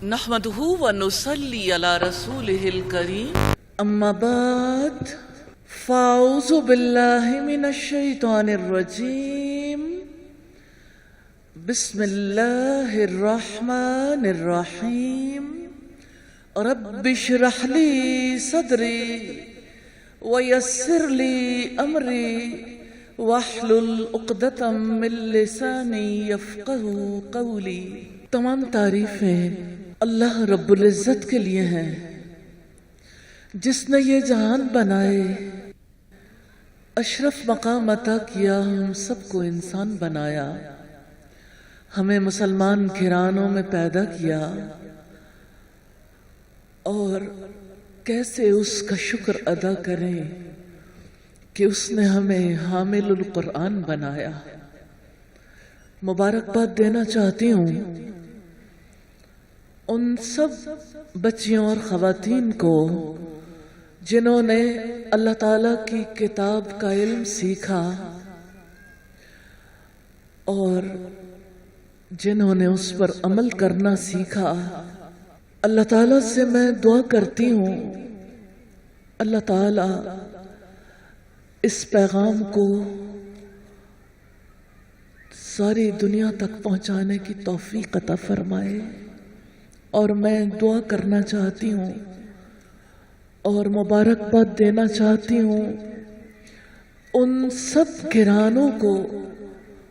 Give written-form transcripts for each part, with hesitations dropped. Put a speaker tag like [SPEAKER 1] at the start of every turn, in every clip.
[SPEAKER 1] نحمدہ ونصلی علی رسولہ الکریم اما بعد فاعوذ باللہ من الشیطان الرجیم بسم اللہ الرحمن الرحیم رب اشرح لی صدری ویسر لی امری واحلل عقدۃ من لسانی یفقہوا قولی۔ تمام تعریفیں اللہ رب العزت کے لیے ہیں، جس نے یہ جہان بنائے، اشرف مقام عطا کیا، ہم سب کو انسان بنایا، ہمیں مسلمان گھرانوں میں پیدا کیا، اور کیسے اس کا شکر ادا کریں کہ اس نے ہمیں حامل القرآن بنایا۔ مبارکباد دینا چاہتی ہوں ان سب بچیوں اور خواتین کو جنہوں نے اللہ تعالیٰ کی کتاب کا علم سیکھا اور جنہوں نے اس پر عمل کرنا سیکھا۔ اللہ تعالیٰ سے میں دعا کرتی ہوں اللہ تعالیٰ اس پیغام کو ساری دنیا تک پہنچانے کی توفیق عطا فرمائے۔ اور میں دعا کرنا چاہتی ہوں اور مبارکباد دینا چاہتی ہوں ان سب گھرانوں کو،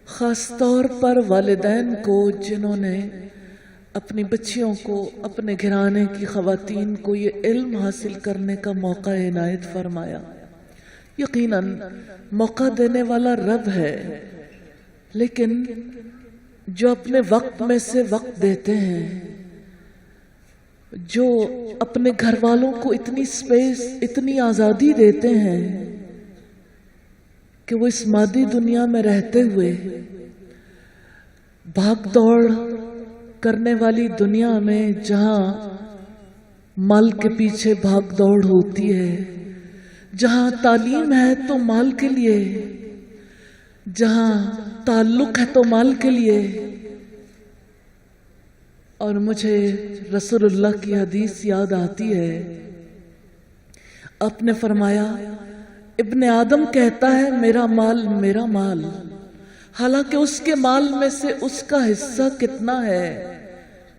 [SPEAKER 1] خاص طور پر والدین کو، جنہوں نے اپنی بچیوں کو، اپنے گھرانے کی خواتین کو یہ علم حاصل کرنے کا موقع عنایت فرمایا۔ یقیناً موقع دینے والا رب ہے، لیکن جو اپنے وقت میں سے وقت دیتے ہیں، جو اپنے گھر والوں کو اتنی سپیس، اتنی آزادی دیتے ہیں کہ وہ اس مادی دنیا میں رہتے ہوئے بھاگ دوڑ کرنے والی دنیا میں، جہاں مال کے پیچھے بھاگ دوڑ ہوتی ہے، جہاں تعلیم ہے تو مال کے لیے، جہاں تعلق ہے تو مال کے لیے۔ اور مجھے رسول اللہ کی حدیث یاد آتی ہے، آپ نے فرمایا ابن آدم کہتا ہے میرا مال میرا مال، حالانکہ اس کے مال میں سے اس کا حصہ کتنا ہے؟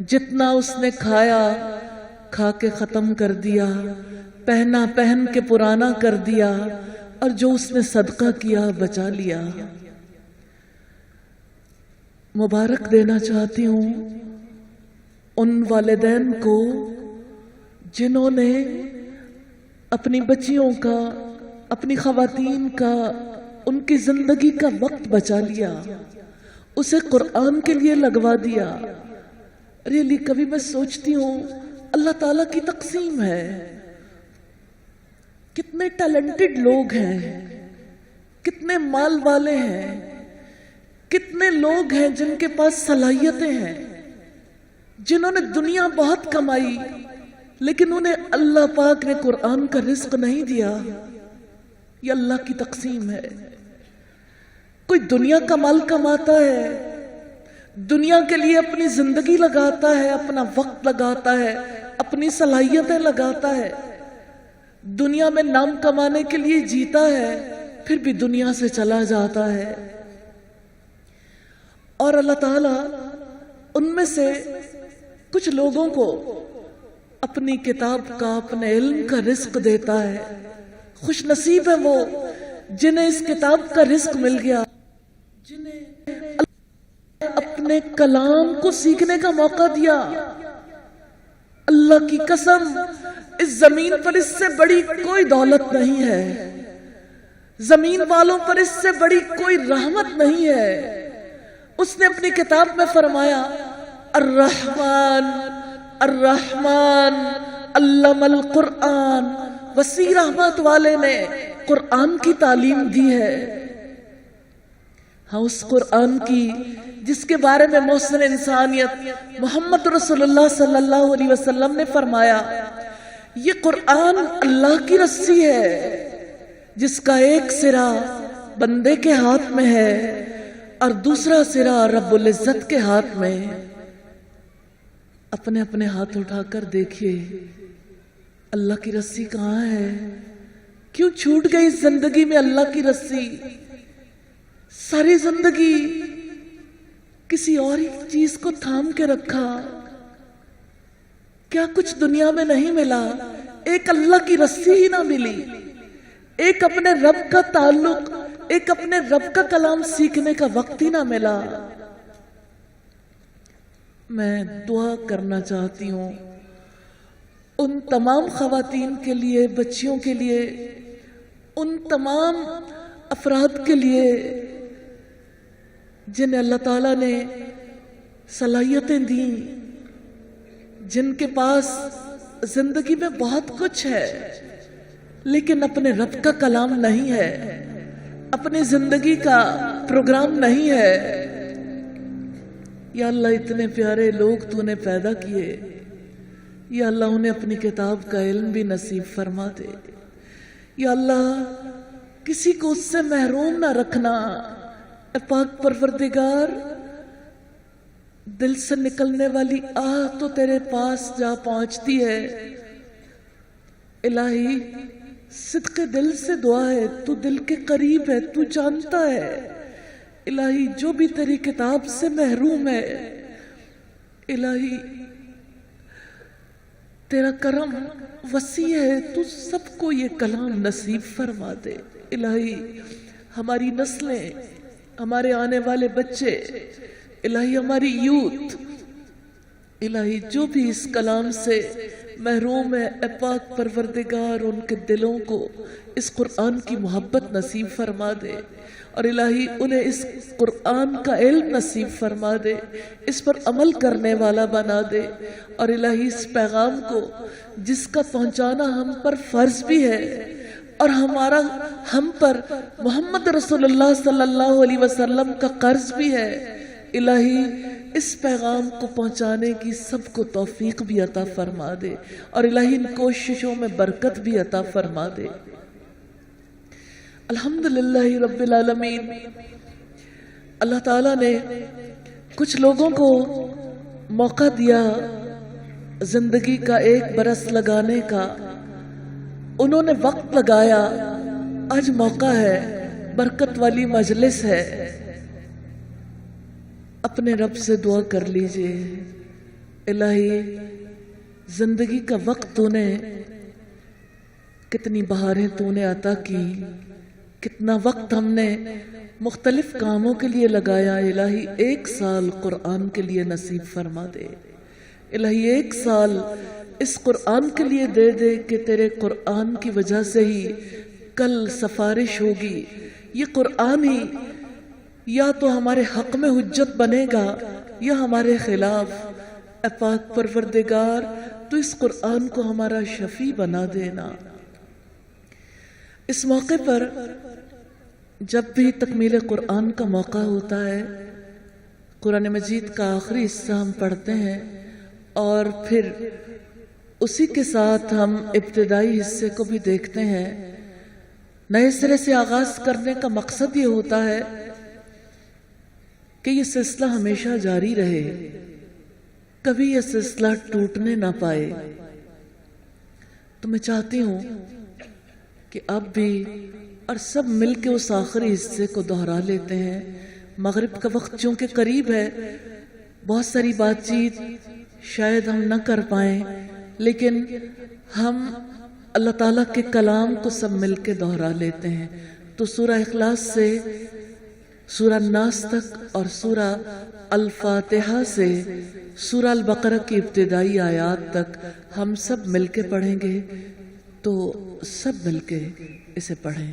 [SPEAKER 1] جتنا اس نے کھایا کھا کے ختم کر دیا، پہنا پہن کے پرانا کر دیا، اور جو اس نے صدقہ کیا بچا لیا۔ مبارک دینا چاہتی ہوں ان والدین کو جنہوں نے اپنی بچیوں کا، اپنی خواتین کا، ان کی زندگی کا وقت بچا لیا، اسے قرآن کے لیے لگوا دیا۔ ریلی کبھی میں سوچتی ہوں اللہ تعالیٰ کی تقسیم ہے، کتنے ٹیلنٹڈ لوگ ہیں، کتنے مال والے ہیں، کتنے لوگ ہیں جن کے پاس صلاحیتیں ہیں، جنہوں نے دنیا بہت کمائی، لیکن انہیں اللہ پاک نے قرآن کا رزق نہیں دیا۔ یہ اللہ کی تقسیم ہے۔ کوئی دنیا کا مال کماتا ہے، دنیا کے لیے اپنی زندگی لگاتا ہے، اپنا وقت لگاتا ہے، اپنی صلاحیتیں لگاتا ہے، دنیا میں نام کمانے کے لیے جیتا ہے، پھر بھی دنیا سے چلا جاتا ہے۔ اور اللہ تعالیٰ ان میں سے کچھ لوگوں کو اپنی کتاب کا، اپنے علم کا رزق دیتا ہے۔ خوش نصیب ہے وہ جنہیں اس کتاب کا رزق مل گیا، جنہیں اپنے کلام کو سیکھنے کا موقع دیا۔ اللہ کی قسم اس زمین پر اس سے بڑی کوئی دولت نہیں ہے، زمین والوں پر اس سے بڑی کوئی رحمت نہیں ہے۔ اس نے اپنی کتاب میں فرمایا الرحمن الرحمن علم القرآن، وسیع رحمت والے نے قرآن کی تعلیم دی ہے۔ ہاں، اس قرآن کی جس کے بارے میں محسن انسانیت محمد رسول اللہ صلی اللہ علیہ وسلم نے فرمایا یہ قرآن اللہ کی رسی ہے جس کا ایک سرا بندے کے ہاتھ میں ہے اور دوسرا سرا رب العزت کے ہاتھ میں۔ اپنے اپنے ہاتھ اٹھا کر دیکھیے اللہ کی رسی کہاں ہے؟ کیوں چھوٹ گئی زندگی میں اللہ کی رسی؟ ساری زندگی کسی اور ہی چیز کو تھام کے رکھا، کیا کچھ دنیا میں نہیں ملا؟ ایک اللہ کی رسی ہی نہ ملی، ایک اپنے رب کا تعلق، ایک اپنے رب کا کلام سیکھنے کا وقت ہی نہ ملا۔ میں دعا کرنا چاہتی ہوں ان تمام خواتین کے لیے، بچیوں کے لیے، ان تمام افراد کے لیے جنہیں اللہ تعالیٰ نے صلاحیتیں دیں، جن کے پاس زندگی میں بہت کچھ ہے لیکن اپنے رب کا کلام نہیں ہے، اپنی زندگی کا پروگرام نہیں ہے۔ یا اللہ اتنے پیارے لوگ تو نے پیدا کیے، یا اللہ انہیں اپنی کتاب کا علم بھی نصیب فرما دے۔ یا اللہ کسی کو اس سے محروم نہ رکھنا۔ اے پاک پروردگار، دل سے نکلنے والی آہ تو تیرے پاس جا پہنچتی ہے۔ الہی صدق دل سے دعا ہے، تو دل کے قریب ہے، تو جانتا ہے۔ الہی جو بھی تیری کتاب سے محروم ہے، الہی تیرا کرم وسیع ہے، تو سب کو یہ کلام نصیب فرما دے۔ الہی ہماری نسلیں، ہمارے آنے والے بچے، الہی ہماری یوتھ، الہی جو بھی اس کلام سے محروم ہے، اے پاک پروردگار ان کے دلوں کو اس قرآن کی محبت نصیب فرما دے، اور الہی انہیں اس قرآن کا علم نصیب فرما دے، اس پر عمل کرنے والا بنا دے، اور الہی اس پیغام کو جس کا پہنچانا ہم پر فرض بھی ہے اور ہم پر محمد رسول اللہ صلی اللہ علیہ وسلم کا قرض بھی ہے، الہی اس پیغام کو پہنچانے کی سب کو توفیق بھی عطا فرما دے، اور الہی ان کوششوں میں برکت بھی عطا فرما دے۔ الحمدللہ رب العالمین۔ اللہ تعالیٰ نے کچھ لوگوں کو موقع دیا زندگی کا 1 برس لگانے کا، انہوں نے وقت لگایا، آج موقع ہے، برکت والی مجلس ہے۔ اپنے رب سے دعا کر لیجئے، الہی زندگی کا وقت تو نے کتنی بہاریں تو نے عطا کی، کتنا وقت ہم نے مختلف کاموں کے لیے لگایا، الہی 1 سال قرآن کے لیے نصیب فرما دے۔ الہی 1 سال اس قرآن کے لیے دے دے کہ تیرے قرآن کی وجہ سے ہی کل سفارش ہوگی، یہ قرآن ہی یا تو ہمارے حق میں حجت بنے گا یا ہمارے خلاف۔ اے پاک پروردگار، تو اس قرآن کو ہمارا شفیع بنا دینا۔ اس موقع پر جب بھی تکمیل قرآن کا موقع ہوتا ہے، قرآن مجید کا آخری حصہ ہم پڑھتے ہیں اور پھر اسی کے ساتھ ہم ابتدائی حصے کو بھی دیکھتے ہیں۔ نئے سرے سے آغاز کرنے کا مقصد یہ ہوتا ہے کہ یہ سلسلہ ہمیشہ جاری رہے، کبھی یہ سلسلہ ٹوٹنے نہ پائے۔ تو میں چاہتی ہوں کہ اب بھی اور سب مل کے اس آخری حصے کو دہرا لیتے ہیں۔ مغرب کا وقت چونکہ قریب ہے، بہت ساری بات چیت شاید ہم نہ کر پائیں، لیکن ہم اللہ تعالیٰ کے کلام کو سب مل کے دہرا لیتے ہیں۔ تو سورہ اخلاص سے سورہ ناس تک اور سورہ الفاتحہ سے سورہ البقرہ کی ابتدائی آیات تک ہم سب مل کے پڑھیں گے، تو سب مل کے اسے پڑھیں۔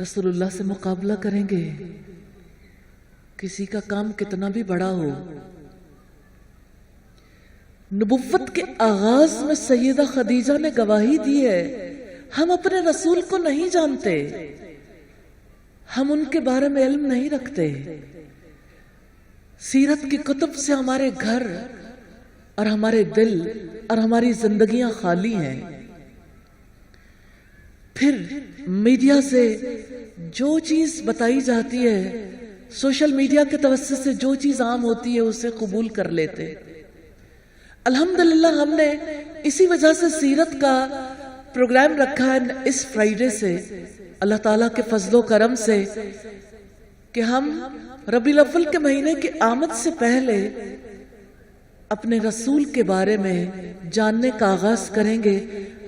[SPEAKER 1] رسول اللہ سے مقابلہ کریں گے؟ کسی کا کام کتنا بھی بڑا ہو. نبوت کے آغاز میں سیدہ خدیجہ نے گواہی دی ہے، ہم اپنے رسول کو نہیں جانتے، ہم ان کے بارے میں علم نہیں رکھتے. سیرت کی کتب سے ہمارے گھر اور ہمارے دل اور ہماری زندگیاں خالی ہیں. پھر میڈیا سے جو چیز بتائی جاتی ہے، سوشل میڈیا کے توسط سے جو چیز عام ہوتی ہے اسے قبول کر لیتے. الحمدللہ ہم نے اسی وجہ سے سیرت کا پروگرام رکھا ہے اس فرائیڈے سے، اللہ تعالیٰ کے فضل و کرم سے، کہ ہم ربیع الاول کے مہینے کی آمد سے پہلے اپنے رسول کے بارے میں جاننے کا آغاز کریں گے.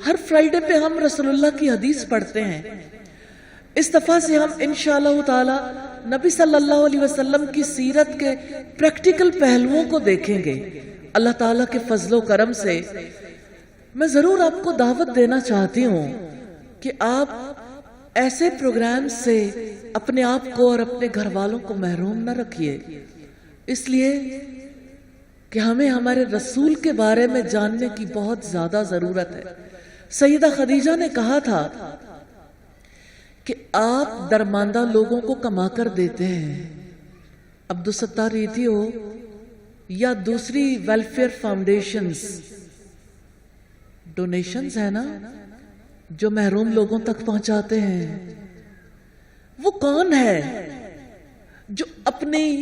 [SPEAKER 1] ہر فرائیڈے پہ ہم رسول اللہ کی حدیث پڑھتے ہیں. اس دفعہ سے ہم انشاءاللہ تعالی نبی صلی اللہ علیہ وسلم کی سیرت کے پریکٹیکل پہلوؤں کو دیکھیں گے. اللہ تعالیٰ کے فضل و کرم سے میں ضرور آپ کو دعوت دینا چاہتی ہوں کہ آپ ایسے پروگرام سے اپنے آپ کو اور اپنے گھر والوں کو محروم نہ رکھیے، اس لیے کہ ہمیں ہمارے رسول کے بارے میں جاننے کی بہت زیادہ ضرورت ہے. سیدہ خدیجہ نے کہا تھا کہ آپ درماندہ لوگوں کو کما کر دیتے ہیں، عبدالستار ریتی ہو یا دوسری ویلفیئر فاؤنڈیشنز، ڈونیشنز ہیں نا جو محروم لوگوں تک پہنچاتے ہیں. وہ کون ہے جو اپنی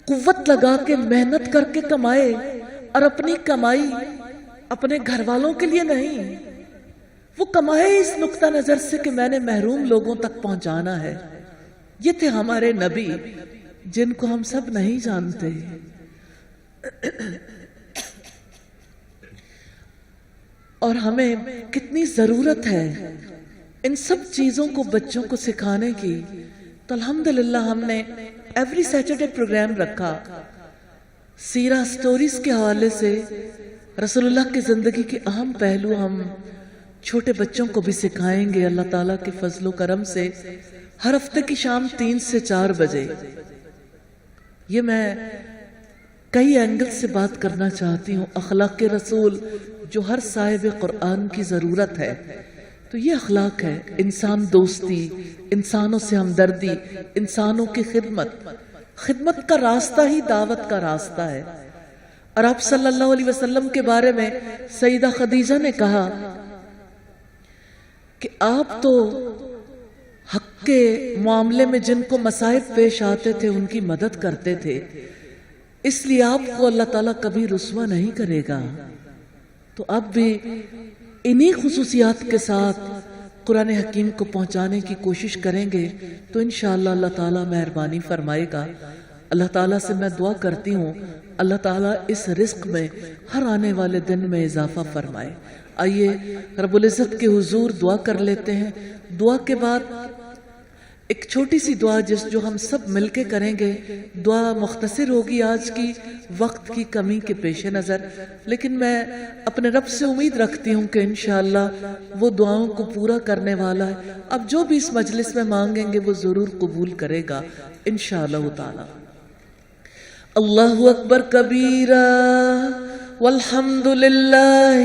[SPEAKER 1] قوت لگا کے محنت کر کے کمائے اور اپنی کمائی اپنے گھر والوں کے لیے نہیں، وہ کمائے اس نقطہ نظر سے کہ میں نے محروم لوگوں تک پہنچانا ہے. یہ تھے ہمارے نبی جن کو ہم سب نہیں جانتے. اور ہمیں کتنی ضرورت ہے ان سب چیزوں کو بچوں کو سکھانے کی. تو الحمدللہ ہم نے ایوری سیٹرڈے پروگرام رکھا. سیرہ سٹوریز کے حوالے سے رسول اللہ کی زندگی کے اہم پہلو ہم چھوٹے بچوں کو بھی سکھائیں گے اللہ تعالیٰ کے فضل و کرم سے، ہر ہفتے کی شام 3 سے 4 بجے. یہ میں کئی اینگل سے بات کرنا چاہتی ہوں. اخلاق رسول جو ہر صاحب قرآن کی ضرورت ہے. تو یہ اخلاق ہے، انسان دوستی، انسانوں سے ہمدردی، انسانوں کی خدمت کا راستہ ہی دعوت کا راستہ ہے. اور آپ صلی اللہ علیہ وسلم کے بارے میں سیدہ خدیجہ نے کہا کہ آپ تو حق کے معاملے میں جن کو مصائب پیش آتے تھے ان کی مدد کرتے تھے، اس لیے آپ کو اللہ تعالیٰ کبھی رسوا نہیں کرے گا. تو اب بھی انہی خصوصیات کے ساتھ قرآن حکیم کو پہنچانے کی کوشش کریں گے تو انشاءاللہ اللہ تعالیٰ مہربانی فرمائے گا. اللہ تعالیٰ سے میں دعا کرتی ہوں اللہ تعالیٰ اس رزق میں ہر آنے والے دن میں اضافہ فرمائے. آئیے رب العزت کے حضور دعا کر لیتے ہیں. دعا کے بعد ایک چھوٹی سی دعا جو ہم سب مل کے کریں گے. دعا مختصر ہوگی آج کی وقت کی کمی کے پیش نظر، لیکن میں اپنے رب سے امید رکھتی ہوں کہ انشاءاللہ وہ دعاؤں کو پورا کرنے والا ہے. اب جو بھی اس مجلس میں مانگیں گے وہ ضرور قبول کرے گا انشاءاللہ تعالی. اللہ اکبر کبیرا والحمد للہ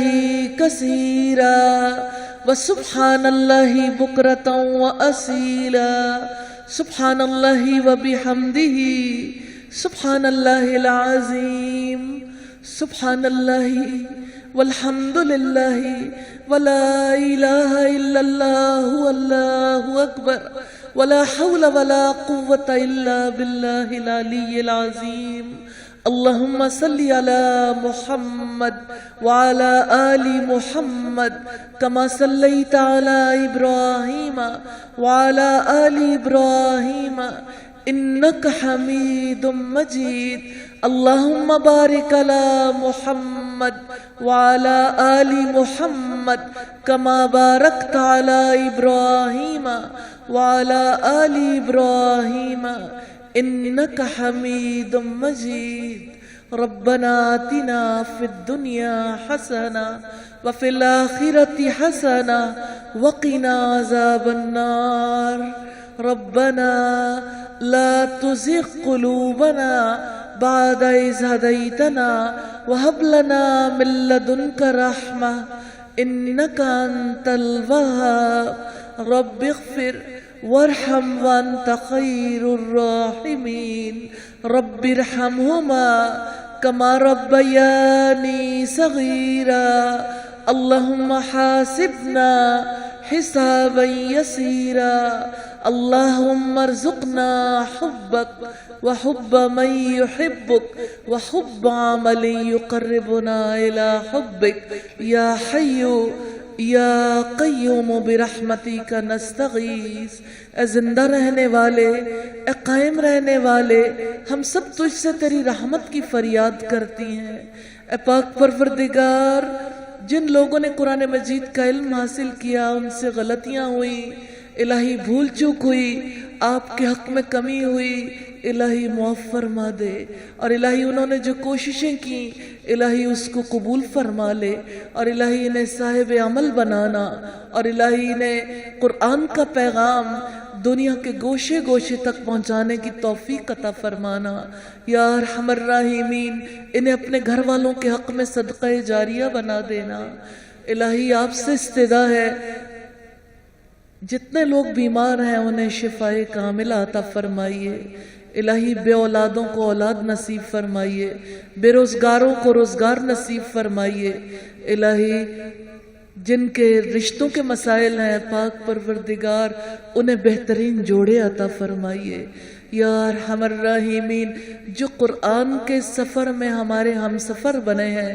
[SPEAKER 1] کثیرا وسبحان اللہ بکرتا واسیلا سبحان اللہ وبحمدہ سبحان اللہ العظیم سبحان اللہ والحمد للہ ولا الہ الا اللہ واللہ اکبر ولا حول ولا قوة الا باللہ العلی العظیم. اللہم صلی علی محمد وعلى آل محمد كما صلیت علی ابراہیم وعلى آل ابراہیم انک حمید مجید. اللہم بارک علی محمد وعلى آل محمد كما بارکت علی ابراہیم وعلى آل ابراہیم انک حمید مجید. ربنا آتنا فی الدنیا حسنہ وفی الآخرة حسنہ وقنا عذاب النار ربنا لا تزغ قلوبنا بعد إذ هديتنا وهب لنا من لدنك رحمة إنك أنت الوهاب رب اغفر وارحم وأنت خير الراحمين رب ارحمهما كما ربياني صغيرا اللهم حاسبنا حسابا يسيرا اللهم ارزقنا حبك وحب من يحبك وحب عمل يقربنا إلى حبك يا حي یا قیوم برحمتک نستغیث۔ اے زندہ رہنے والے، اے قائم رہنے والے، ہم سب تجھ سے تیری رحمت کی فریاد کرتی ہیں۔ اے پاک پروردگار، جن لوگوں نے قرآن مجید کا علم حاصل کیا ان سے غلطیاں ہوئی، الہی بھول چوک ہوئی، آپ کے حق میں کمی ہوئی، الہی معاف فرما دے، اور الہی انہوں نے جو کوششیں کی الہی اس کو قبول فرما لے، اور الہی انہیں صاحب عمل بنانا، اور الہی انہیں قرآن کا پیغام دنیا کے گوشے گوشے تک پہنچانے کی توفیق عطا فرمانا۔ یا ارحم الراحمین، انہیں اپنے گھر والوں کے حق میں صدقہ جاریہ بنا دینا۔ الہی آپ سے استدعا ہے جتنے لوگ بیمار ہیں انہیں شفاء کاملہ عطا فرمائیے۔ الہی بے اولادوں کو اولاد نصیب فرمائیے، بے روزگاروں کو روزگار نصیب فرمائیے۔ الہی جن کے رشتوں کے مسائل ہیں پاک پروردگار انہیں بہترین جوڑے عطا فرمائیے۔ یا ارحم الراحمین، جو قرآن کے سفر میں ہمارے ہم سفر بنے ہیں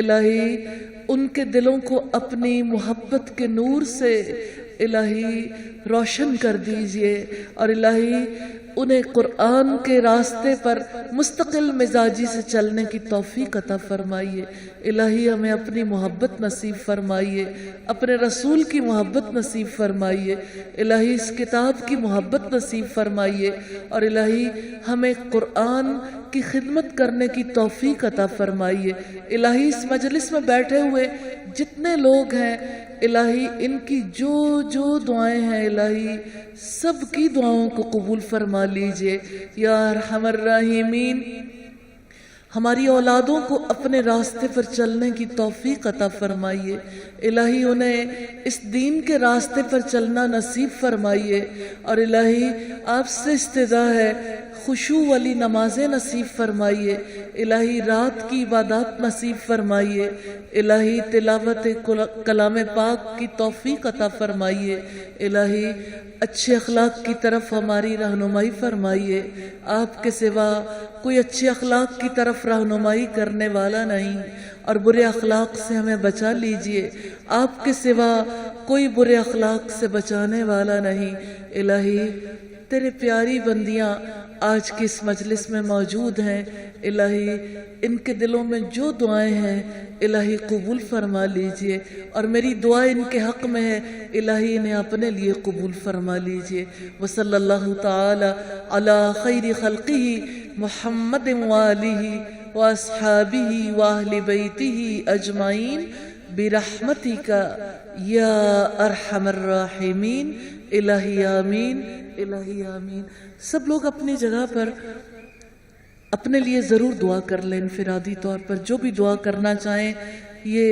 [SPEAKER 1] الہی ان کے دلوں کو اپنی محبت کے نور سے الہی روشن کر دیجئے، اور الہی انہیں قرآن کے راستے پر مستقل مزاجی سے چلنے کی توفیق عطا فرمائیے۔ الہی ہمیں اپنی محبت نصیب فرمائیے، اپنے رسول کی محبت نصیب فرمائیے، الہی اس کتاب کی محبت نصیب فرمائیے، اور الہی ہمیں قرآن کی خدمت کرنے کی توفیق عطا فرمائیے۔ الہی اس مجلس میں بیٹھے ہوئے جتنے لوگ ہیں الہی ان کی جو جو دعائیں ہیں الہی سب کی دعاؤں کو قبول فرما لیجئے۔ یا ارحم الراحمین، ہماری اولادوں کو اپنے راستے پر چلنے کی توفیق عطا فرمائیے۔ الہی انہیں اس دین کے راستے پر چلنا نصیب فرمائیے، اور الہی آپ سے استدعا ہے خشوع والی نمازیں نصیب فرمائیے، الہی رات کی عبادات نصیب فرمائیے، الہی تلاوت کلام پاک کی توفیق عطا فرمائیے، الہی اچھے اخلاق کی طرف ہماری رہنمائی فرمائیے۔ آپ کے سوا کوئی اچھے اخلاق کی طرف رہنمائی کرنے والا نہیں، اور برے اخلاق سے ہمیں بچا لیجئے۔ آپ کے سوا کوئی برے اخلاق سے بچانے والا نہیں۔ الہی تیرے پیاری بندیاں آج کی اس مجلس میں موجود ہیں، الہی ان کے دلوں میں جو دعائیں ہیں الہی قبول فرما لیجئے، اور میری دعا ان کے حق میں ہے الہی انہیں اپنے لیے قبول فرما لیجئے۔ وصلی اللہ تعالی علی خیر خلقہ محمد وآلہ واصحابہ واہل بیتہ اجمعین برحمتک یا ارحم الراحمین۔ الہی آمین، الہی آمین۔ سب لوگ اپنی جگہ پر اپنے لیے ضرور دعا کر لیں انفرادی طور پر، جو بھی دعا کرنا چاہیں۔ یہ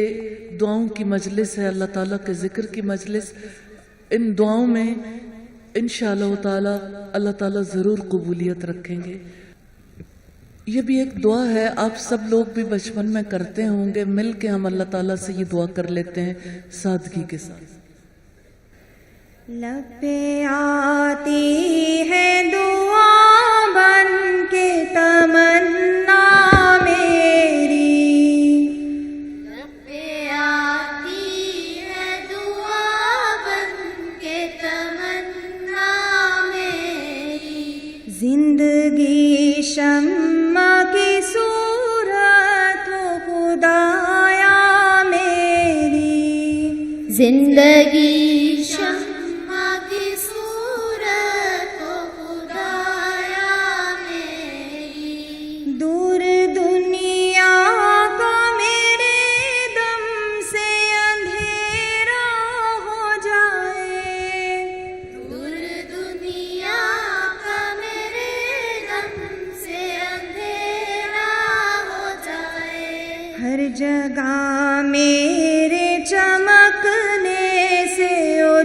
[SPEAKER 1] دعاؤں کی مجلس ہے، اللہ تعالیٰ کے ذکر کی مجلس۔ ان دعاؤں میں انشاءاللہ تعالیٰ اللہ تعالیٰ ضرور قبولیت رکھیں گے۔ یہ بھی ایک دعا ہے، آپ سب لوگ بھی بچپن میں کرتے ہوں گے، مل کے ہم اللہ تعالیٰ سے یہ دعا کر لیتے ہیں سادگی کے ساتھ۔
[SPEAKER 2] لب پہ آتی ہے دعا بن کے تمنا میری،
[SPEAKER 3] لب پہ آتی ہے دعا بن کے تمنا میری،
[SPEAKER 2] زندگی شمع کی صورت ہو خدایا میری،
[SPEAKER 3] زندگی شمع کی صورت ہو خدایا میری،
[SPEAKER 2] دور دنیا کا میرے دم سے اندھیرا ہو جا،